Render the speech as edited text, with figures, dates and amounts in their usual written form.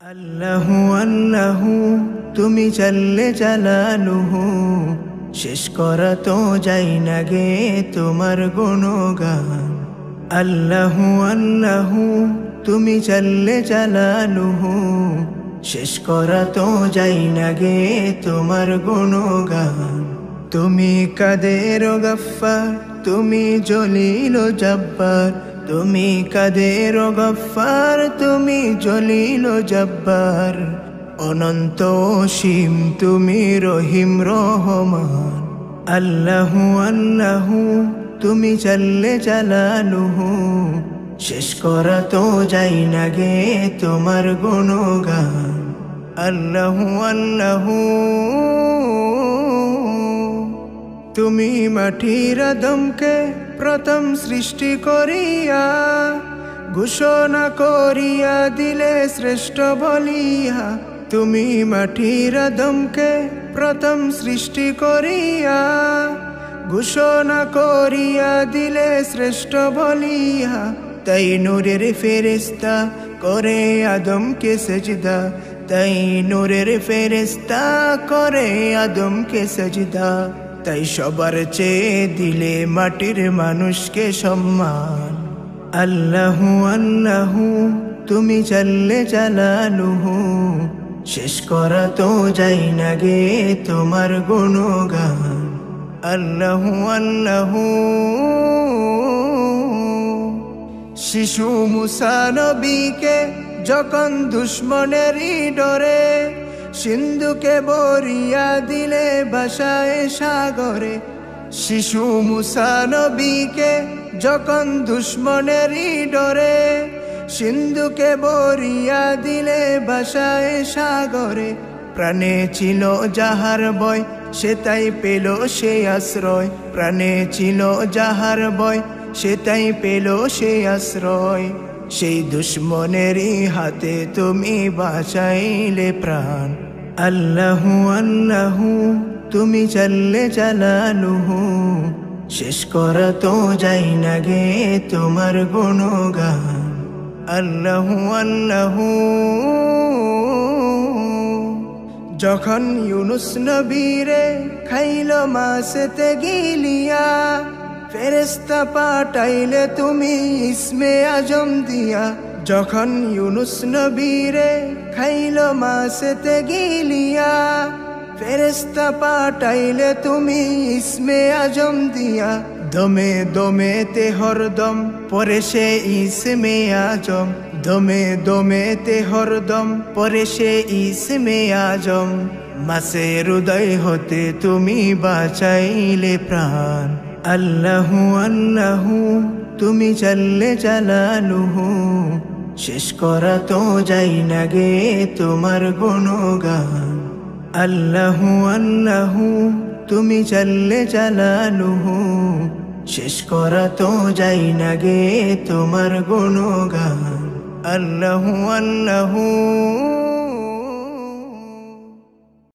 আল্লাহু আল্লাহু তুমি জাল্লে জালালুহু, শেষ করা তো যাই না গে তোমার গুণগান। আল্লাহু আল্লাহু তুমি জাল্লে জালালুহু, শেষ করা তো যাই না গে তোমার গুণগান। তুমি কাদের গফফার, তুমি জলিল ও জব্বার, তুমি কাদের গফফার, তুমি জলিল ও জব্বার। অনন্ত অসীম তুমি রহিম রহমান। আল্লাহু আল্লাহু তুমি জাল্লে জালালুহু, শেষ করা তো যাই না গে তোমার গুণগান। আল্লাহু আল্লাহু তুমি মাটির আদমকে প্রথম সৃষ্টি করিয়া, ঘোষণা করিয়া দিলে শ্রেষ্ঠ বলিয়া। তুমি মাটির আদমকে প্রথম সৃষ্টি করিয়া, ঘোষণা করিয়া দিলে শ্রেষ্ঠ বলিয়া। তাই নূরের ফেরেশতা করে আদমকে সেজদা, তাই নূরের ফেরেশতা করে আদমকে সেজদা। তাই সবার চেয়ে দিলে মাটির মানুষকে সম্মান। আল্লাহু আল্লাহু তুমি জাল্লে জালালুহু, শেষ করা তো যাই না গে তোমার গুণগান। আল্লাহু আল্লাহু শিশু মুসা নবীকে যখন দুশ্মনেরই ডরে, সিন্ধুকে বরিয়া দিলে ভাসায় সাগরে। শিশু মুসা নবীকে যখন দুশ্মনেরই ডরে, সিন্ধুকে বরিয়া দিলে ভাসায় সাগরে। প্রাণে ছিল যাহার ভয়, সে তাই পেল সে আশ্রয়। প্রাণে ছিল যাহার ভয়, সে তাই পেল সে আশ্রয়। সেই দুশ্মনেরই হাতে তুমি বাঁচাইলে প্রাণ। আল্লাহু আল্লাহু তুমি জাল্লে জালালুহু, শেষ করা তো যাই না গে তোমার গুণগান। আল্লাহু আল্লাহু যখন ইউনুস নবীরে খাইল মাছেতে গিলিয়া, ফেরেশতা পাঠাইলে তুমি ইসমে আজম দিয়া। যখন ইউনুস নবীরে খাইল মাছেতে গিলিয়া, ফেরেশতা পাঠাইলে তুমি ইসমে আজম দিয়া। দমে দমেতে হরদম পরে সে ইসমে আজম, দমে দমেতে হরদম পরে সে ইসমে আজম। মাছের হৃদয় হতে তুমি বাঁচাইলে প্রাণ। আল্লাহু আল্লাহু তুমি জাল্লে জালালুহু, শেষ করা তো যাই না গে তোমার গুণগান। আল্লাহু আল্লাহু তুমি জাল্লে জালালুহু, শেষ করা তো যাই না গে তোমার গুণগান। আল্লাহু আল্লাহু